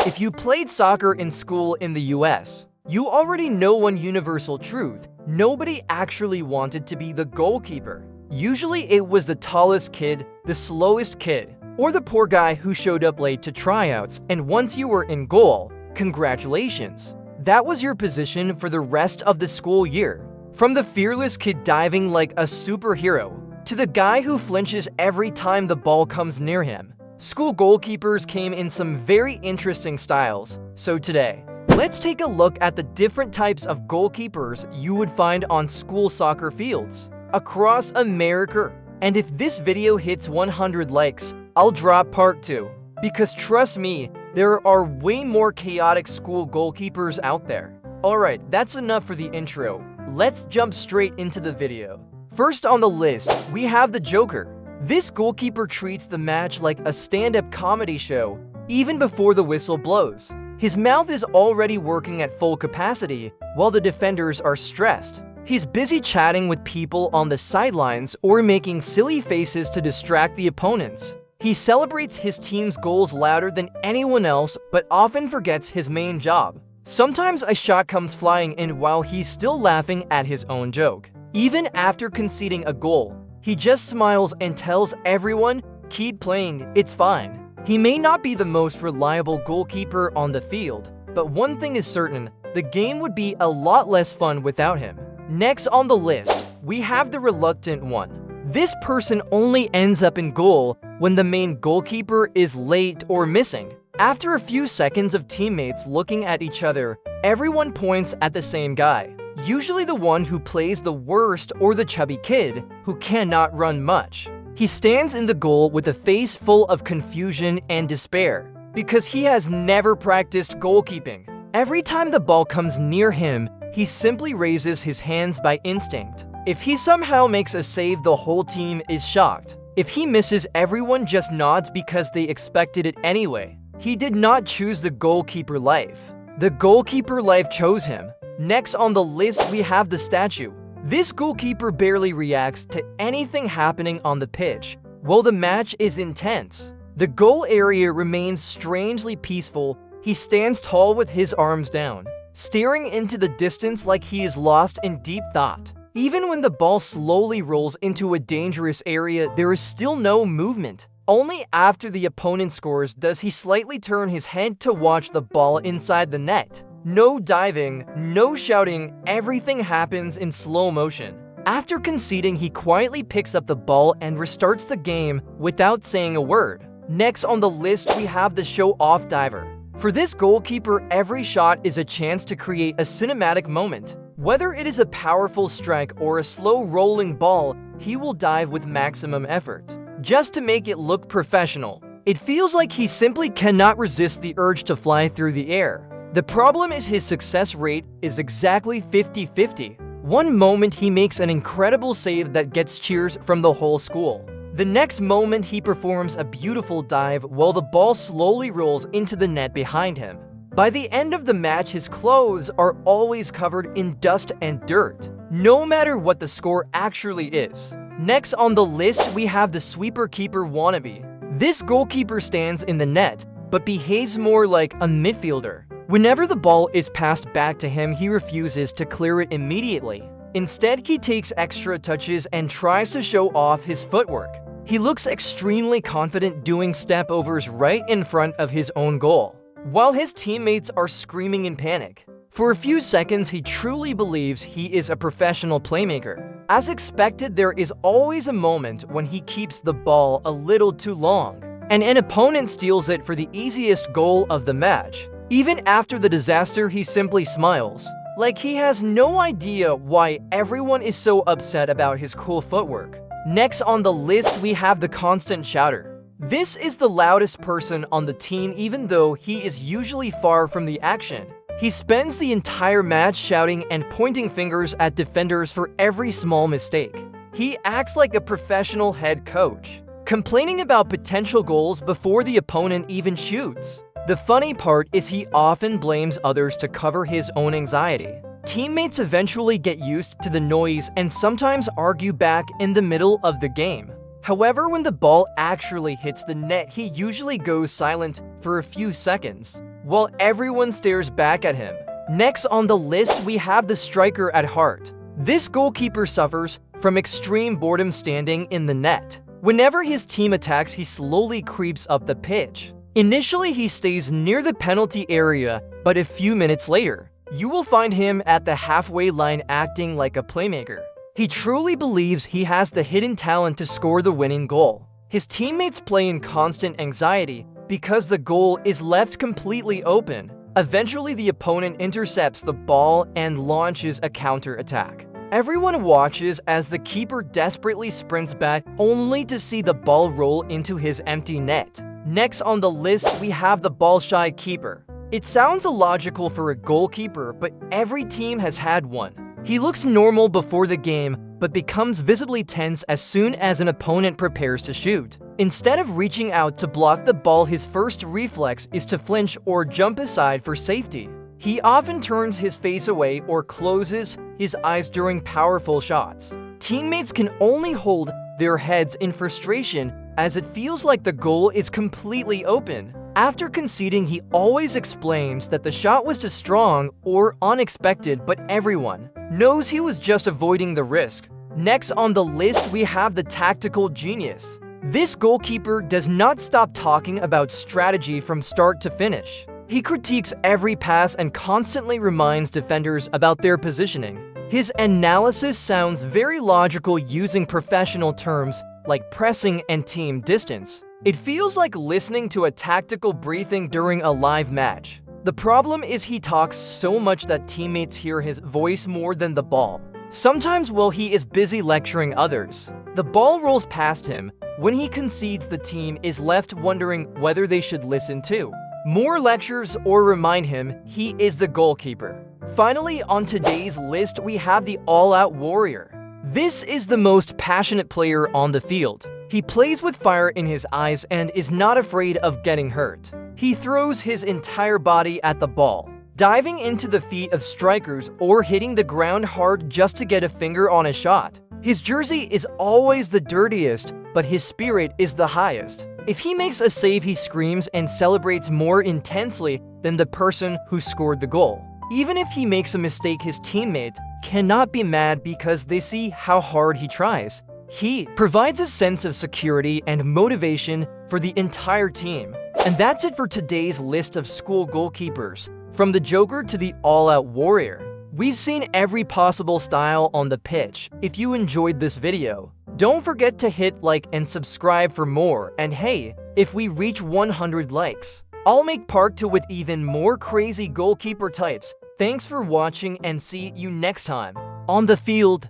If you played soccer in school in the US, you already know one universal truth: nobody actually wanted to be the goalkeeper. Usually it was the tallest kid, the slowest kid, or the poor guy who showed up late to tryouts, and once you were in goal, congratulations. That was your position for the rest of the school year. From the fearless kid diving like a superhero, to the guy who flinches every time the ball comes near him, school goalkeepers came in some very interesting styles. So today, let's take a look at the different types of goalkeepers you would find on school soccer fields across America. And if this video hits 100 likes, I'll drop part 2. Because trust me, there are way more chaotic school goalkeepers out there. Alright, that's enough for the intro. Let's jump straight into the video. First on the list, we have the Joker. This goalkeeper treats the match like a stand-up comedy show, even before the whistle blows. His mouth is already working at full capacity, while the defenders are stressed. He's busy chatting with people on the sidelines or making silly faces to distract the opponents. He celebrates his team's goals louder than anyone else, but often forgets his main job. Sometimes a shot comes flying in while he's still laughing at his own joke. Even after conceding a goal, he just smiles and tells everyone, "Keep playing, it's fine." He may not be the most reliable goalkeeper on the field, but one thing is certain: the game would be a lot less fun without him. Next on the list, we have the reluctant one. This person only ends up in goal when the main goalkeeper is late or missing. After a few seconds of teammates looking at each other, everyone points at the same guy. Usually the one who plays the worst or the chubby kid who cannot run much. He stands in the goal with a face full of confusion and despair because he has never practiced goalkeeping. Every time the ball comes near him, he simply raises his hands by instinct. If he somehow makes a save, the whole team is shocked. If he misses, everyone just nods because they expected it anyway. He did not choose the goalkeeper life. The goalkeeper life chose him. Next on the list, we have the statue. This goalkeeper barely reacts to anything happening on the pitch, while the match is intense. The goal area remains strangely peaceful. He stands tall with his arms down, staring into the distance like he is lost in deep thought. Even when the ball slowly rolls into a dangerous area, there is still no movement. Only after the opponent scores does he slightly turn his head to watch the ball inside the net. No diving, no shouting, everything happens in slow motion. After conceding, he quietly picks up the ball and restarts the game without saying a word. Next on the list, we have the show-off diver. For this goalkeeper, every shot is a chance to create a cinematic moment. Whether it is a powerful strike or a slow rolling ball, he will dive with maximum effort, just to make it look professional. It feels like he simply cannot resist the urge to fly through the air. The problem is his success rate is exactly 50-50. One moment he makes an incredible save that gets cheers from the whole school. The next moment he performs a beautiful dive while the ball slowly rolls into the net behind him. By the end of the match, his clothes are always covered in dust and dirt, no matter what the score actually is. Next on the list, we have the sweeper keeper wannabe. This goalkeeper stands in the net, but behaves more like a midfielder. Whenever the ball is passed back to him, he refuses to clear it immediately. Instead, he takes extra touches and tries to show off his footwork. He looks extremely confident doing step-overs right in front of his own goal, while his teammates are screaming in panic. For a few seconds, he truly believes he is a professional playmaker. As expected, there is always a moment when he keeps the ball a little too long, and an opponent steals it for the easiest goal of the match. Even after the disaster, he simply smiles, like he has no idea why everyone is so upset about his cool footwork. Next on the list, we have the constant shouter. This is the loudest person on the team, even though he is usually far from the action. He spends the entire match shouting and pointing fingers at defenders for every small mistake. He acts like a professional head coach, complaining about potential goals before the opponent even shoots. The funny part is he often blames others to cover his own anxiety. Teammates eventually get used to the noise and sometimes argue back in the middle of the game. However, when the ball actually hits the net, he usually goes silent for a few seconds. while everyone stares back at him. Next on the list, we have the striker at heart. This goalkeeper suffers from extreme boredom standing in the net. Whenever his team attacks, he slowly creeps up the pitch. Initially, he stays near the penalty area, but a few minutes later, you will find him at the halfway line acting like a playmaker. He truly believes he has the hidden talent to score the winning goal. His teammates play in constant anxiety because the goal is left completely open. Eventually, the opponent intercepts the ball and launches a counter-attack. Everyone watches as the keeper desperately sprints back only to see the ball roll into his empty net. Next on the list, we have the Ballshy Keeper. It sounds illogical for a goalkeeper, but every team has had one. He looks normal before the game, but becomes visibly tense as soon as an opponent prepares to shoot. Instead of reaching out to block the ball, his first reflex is to flinch or jump aside for safety. He often turns his face away or closes his eyes during powerful shots. Teammates can only hold their heads in frustration as it feels like the goal is completely open. After conceding, he always explains that the shot was too strong or unexpected, but everyone knows he was just avoiding the risk. Next on the list, we have the tactical genius. This goalkeeper does not stop talking about strategy from start to finish. He critiques every pass and constantly reminds defenders about their positioning. His analysis sounds very logical using professional terms like pressing and team distance. It feels like listening to a tactical briefing during a live match. The problem is he talks so much that teammates hear his voice more than the ball. Sometimes while he is busy lecturing others, the ball rolls past him. When he concedes, the team is left wondering whether they should listen to more lectures or remind him he is the goalkeeper. Finally, on today's list, we have the all-out warrior. This is the most passionate player on the field. He plays with fire in his eyes and is not afraid of getting hurt. He throws his entire body at the ball, diving into the feet of strikers or hitting the ground hard just to get a finger on a shot. His jersey is always the dirtiest, but his spirit is the highest. If he makes a save, he screams and celebrates more intensely than the person who scored the goal. Even if he makes a mistake, his teammate cannot be mad because they see how hard he tries. He provides a sense of security and motivation for the entire team. And that's it for today's list of school goalkeepers. From the Joker to the all-out warrior, we've seen every possible style on the pitch. If you enjoyed this video, don't forget to hit like and subscribe for more. And hey, if we reach 100 likes, I'll make part 2 with even more crazy goalkeeper types. Thanks for watching and see you next time on the field.